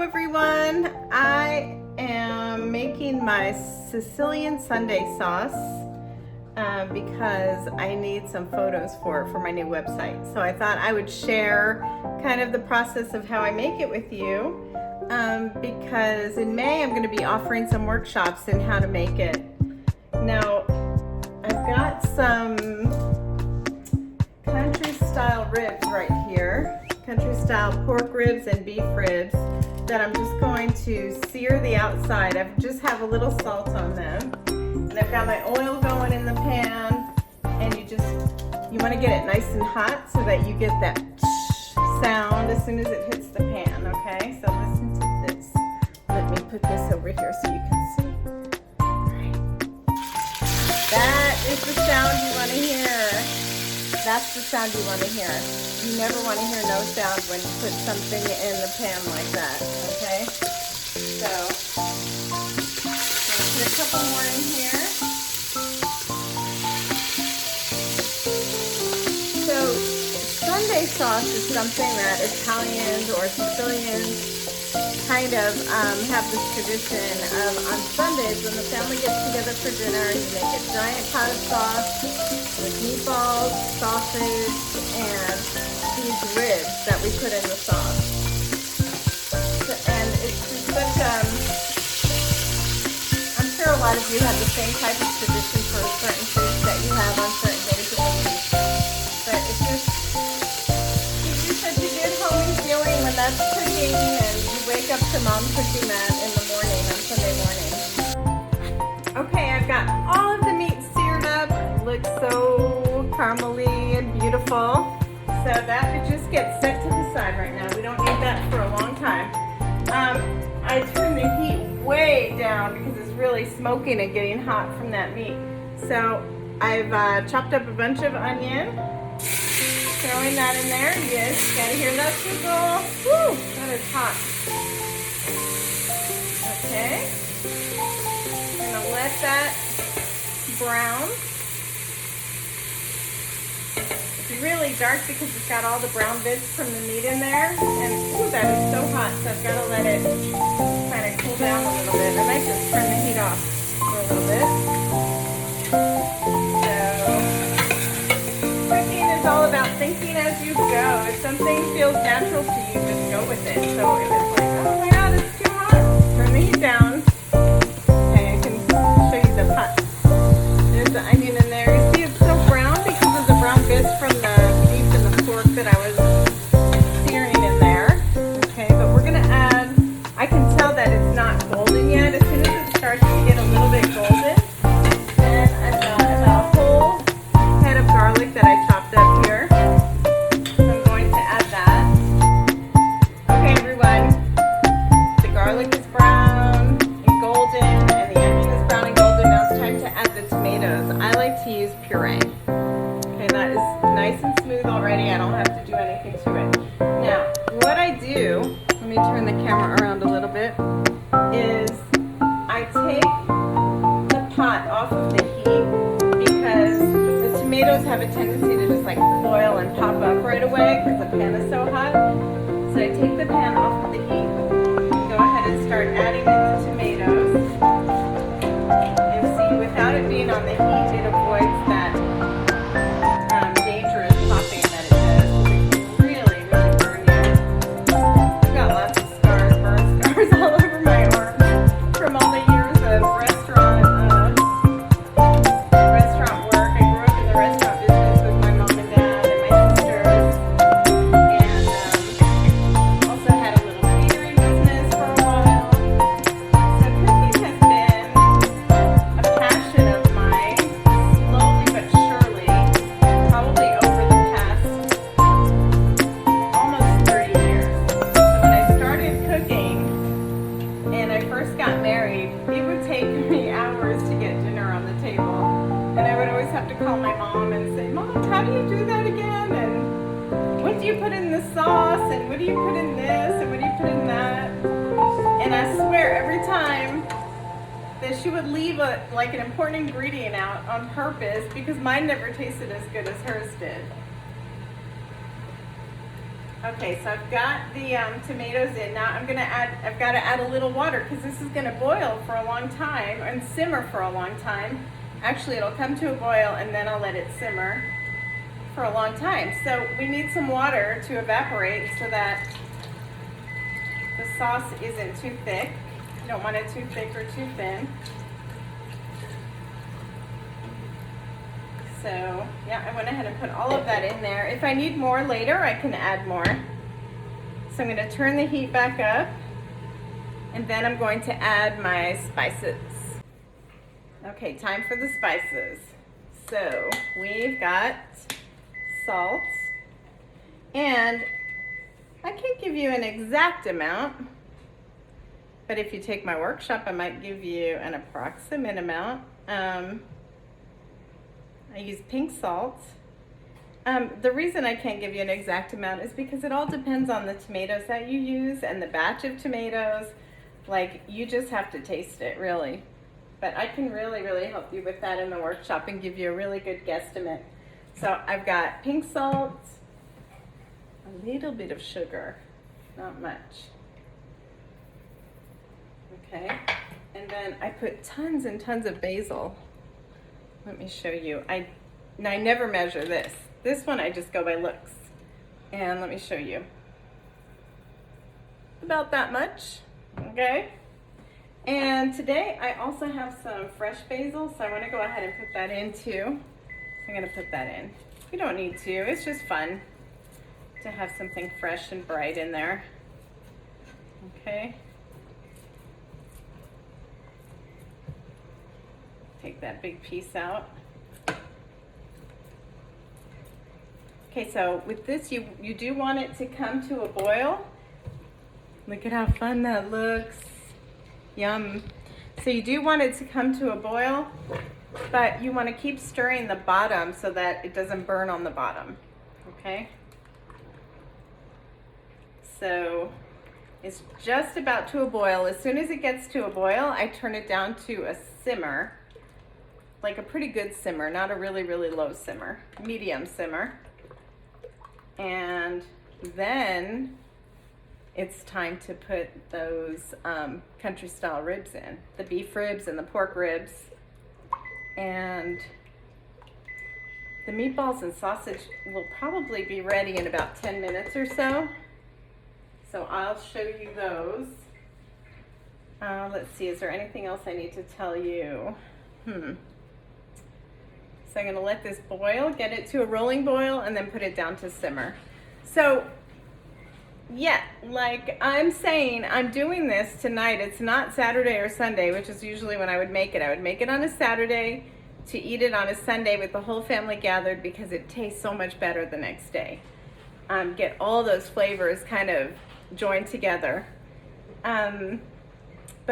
everyone. I am making my Sicilian Sunday Sauce because I need some photos for my new website. So I thought I would share kind of the process of how I make it with you because in May I'm going to be offering some workshops in how to make it. Now I've got some country style ribs right here. Country style pork ribs and beef ribs that I'm just going to sear the outside. I just have a little salt on them. And I've got my oil going in the pan, and you want to get it nice and hot so that you get that sound as soon as it hits the pan, okay? So listen to this. Let me put this over here so you can see. All right. That is the sound you want to hear. That's the sound you want to hear. You never want to hear no sound when you put something in the pan like that, okay? So, I'm going to put a couple more in here. So, Sunday sauce is something that Italians or Sicilians kind of have this tradition of on Sundays when the family gets together for dinner, you make a giant pot of sauce with meatballs, sausage, and these ribs that we put in the sauce. And it's just such I'm sure a lot of you have the same type of tradition for certain foods that you have on certain days of the week. But it gives you such a good homey feeling when that's cooking and you wake up to mom cooking that in the morning on Sunday morning. Okay, I've got all of the meat seared up. It looks so caramely and beautiful. So that could just get set to the side right now. We don't need that for a long time. I turned the heat way down because it's really smoking and getting hot from that meat. So I've chopped up a bunch of onion. Throwing that in there. Yes, gotta hear that sizzle. Woo, that is hot. Okay. I'm gonna let that brown. It's really dark because it's got all the brown bits from the meat in there. And ooh, that is so hot, so I've got to let it kind of cool down a little bit. I might just turn the heat off for a little bit. So, cooking is all about thinking as you go. If something feels natural to you, just go with it. So if it's like, oh my god, it's too hot, turn the heat down. Okay, I can show you the pot. There's the onion in there. You see it's so brown because of the brown bits from the beef and the pork that I was searing in there. Okay, but we're going to add, I can tell that it's not golden yet. As soon as it starts to get a little bit golden, then I've got about a whole head of garlic that I chopped up here. So I'm going to add that. Okay, everyone, the garlic is brown and golden, and the onion is brown and golden. Now it's time to add the tomatoes. I like to use puree. Okay, that is nice and smooth already. I don't have to do anything to it. Now, what I do, let me turn the camera around a little bit, is I take the pot off of the heat because the tomatoes have a tendency to just like boil and pop up right away because the pan is so hot. So I take the pan off of the heat, go ahead and start adding in the tomatoes. And see, without it being on the heat, it avoids that dangerous popping that it does. It can really, really burn you. I've got lots of scars, burn scars all over my arms from all the years of restaurant work. I grew up in the restaurant business with my mom and dad and my sisters, and also had a little catering business for a while. So cooking has been a passion of mine, slowly but surely, probably over the past almost 30 years. So when I started cooking and I first got married, it would take me hours to get dinner on the table. And I would always have to call my mom and say, Mom, how do you do that again? And what do you put in the sauce? And what do you put in this? And what do you put in that? And I swear every time that she would leave an important ingredient out on purpose because mine never tasted as good as hers did. Okay, so I've got the tomatoes in. Now I've got to add a little water because this is going to boil for a long time and simmer for a long time. Actually, it'll come to a boil and then I'll let it simmer for a long time. So we need some water to evaporate so that the sauce isn't too thick. You don't want it too thick or too thin. So yeah, I went ahead and put all of that in there. If I need more later, I can add more. So I'm going to turn the heat back up, and then I'm going to add my spices. Okay, time for the spices. So we've got salt, and I can't give you an exact amount, but if you take my workshop, I might give you an approximate amount. I use pink salt. The reason I can't give you an exact amount is because it all depends on the tomatoes that you use and the batch of tomatoes. Like, you just have to taste it, really. But I can really, really help you with that in the workshop and give you a really good guesstimate. So I've got pink salt, a little bit of sugar, not much. Okay, and then I put tons and tons of basil. Let me show you. I never measure this. This one I just go by looks. And let me show you. About that much, okay? And today I also have some fresh basil, so I want to go ahead and put that in too. I'm going to put that in. You don't need to, it's just fun to have something fresh and bright in there. Okay. Take that big piece out. Okay, so with this, you do want it to come to a boil. Look at how fun that looks. Yum. So you do want it to come to a boil, but you want to keep stirring the bottom so that it doesn't burn on the bottom. Okay? So it's just about to a boil. As soon as it gets to a boil, I turn it down to a simmer. Like a pretty good simmer, not a really, really low simmer, medium simmer. And then it's time to put those country style ribs in, the beef ribs and the pork ribs. And the meatballs and sausage will probably be ready in about 10 minutes or so. So I'll show you those. Let's see, is there anything else I need to tell you? So I'm going to let this boil, get it to a rolling boil, and then put it down to simmer. So, yeah, like I'm saying, I'm doing this tonight. It's not Saturday or Sunday, which is usually when I would make it. I would make it on a Saturday to eat it on a Sunday with the whole family gathered because it tastes so much better the next day. Get all those flavors kind of joined together. But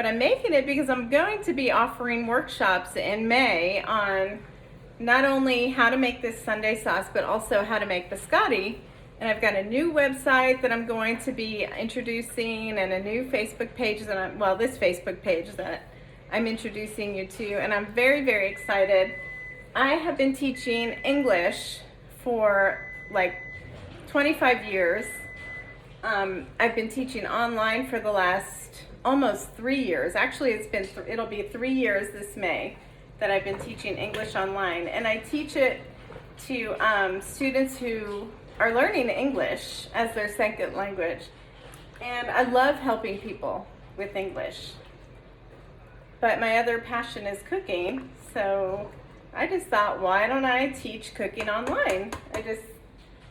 I'm making it because I'm going to be offering workshops in May on not only how to make this Sunday sauce, but also how to make biscotti. And I've got a new website that I'm going to be introducing and a new Facebook page that this Facebook page that I'm introducing you to. And I'm very, very excited. I have been teaching English for like 25 years. I've been teaching online for the last almost 3 years. Actually, it'll be 3 years this May that I've been teaching English online, and I teach it to students who are learning English as their second language. And I love helping people with English. But my other passion is cooking, so I just thought, why don't I teach cooking online? I just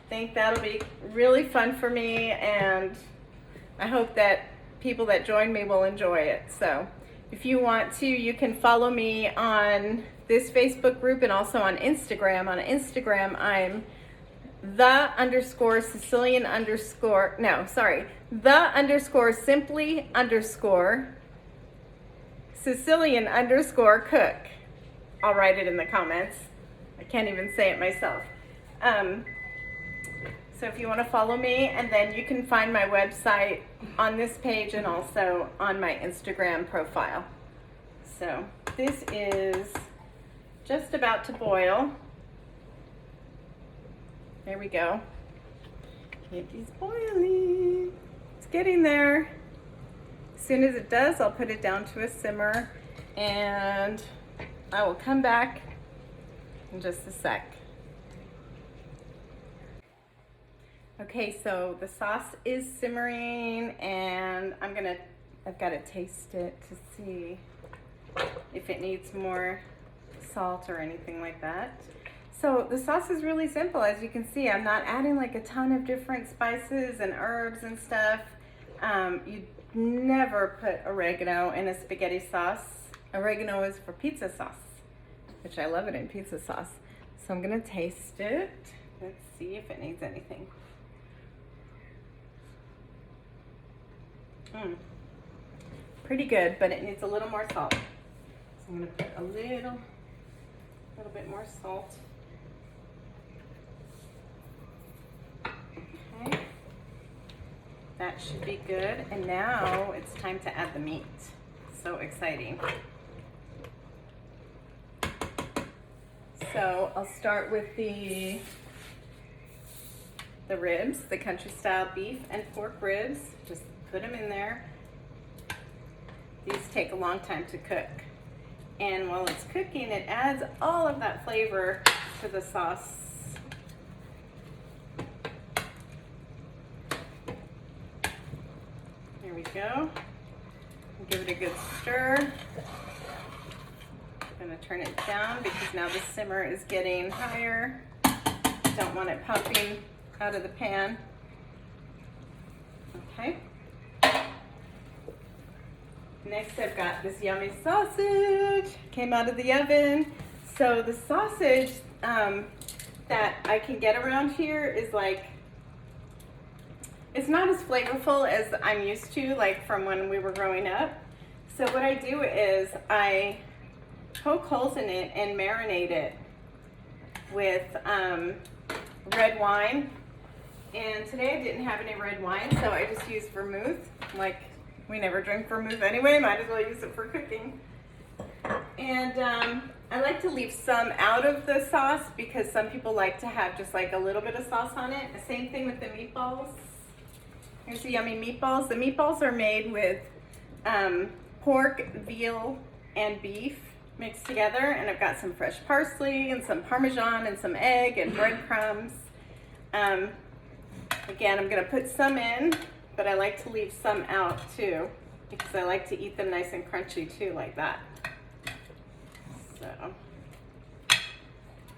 think that'll be really fun for me, and I hope that people that join me will enjoy it. So if you want to, you can follow me on this Facebook group and also on Instagram. On Instagram, I'm Sicilian cook. I'll write it in the comments. I can't even say it myself. So if you want to follow me, and then you can find my website on this page and also on my Instagram profile. So this is just about to boil. There we go. It is boiling. It's getting there. As soon as it does, I'll put it down to a simmer and I will come back in just a sec. Okay, so the sauce is simmering and I've got to taste it to see if it needs more salt or anything like that. So the sauce is really simple. As you can see, I'm not adding like a ton of different spices and herbs and stuff. You never put oregano in a spaghetti sauce. Oregano is for pizza sauce, which I love it in pizza sauce. So I'm gonna taste it. Let's see if it needs anything. Pretty good, but it needs a little more salt. So I'm gonna put a little bit more salt. Okay, that should be good. And now it's time to add the meat. So exciting. So I'll start with the ribs, the country style beef and pork ribs. Just put them in there. These take a long time to cook. And while it's cooking, it adds all of that flavor to the sauce. There we go. Give it a good stir. I'm gonna turn it down because now the simmer is getting higher. Don't want it popping out of the pan. Okay. Next I've got this yummy sausage, came out of the oven. So the sausage that I can get around here is like, it's not as flavorful as I'm used to, like from when we were growing up. So what I do is I poke holes in it and marinate it with red wine. And today I didn't have any red wine, so I just used vermouth. Like, we never drink vermouth anyway, might as well use it for cooking. And I like to leave some out of the sauce because some people like to have just like a little bit of sauce on it. The same thing with the meatballs. Here's the yummy meatballs. The meatballs are made with pork, veal, and beef mixed together. And I've got some fresh parsley and some Parmesan and some egg and breadcrumbs. Again, I'm gonna put some in, but I like to leave some out too because I like to eat them nice and crunchy too, like that. So,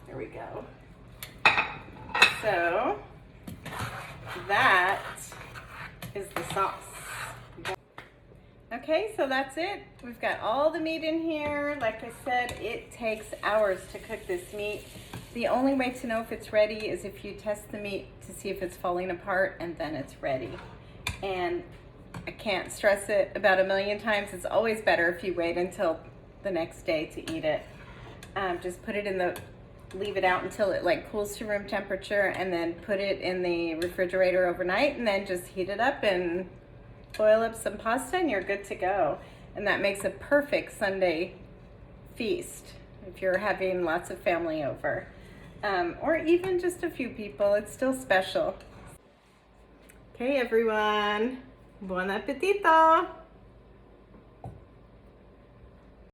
there we go. So, that is the sauce. Okay, so that's it. We've got all the meat in here. Like I said, it takes hours to cook this meat. The only way to know if it's ready is if you test the meat to see if it's falling apart, and then it's ready. And I can't stress it about 1,000,000 times. It's always better if you wait until the next day to eat it. Just put it in the, leave it out until it like cools to room temperature, and then put it in the refrigerator overnight, and then just heat it up and boil up some pasta and you're good to go. And that makes a perfect Sunday feast if you're having lots of family over. Or even just a few people, it's still special. Okay everyone, buon appetito!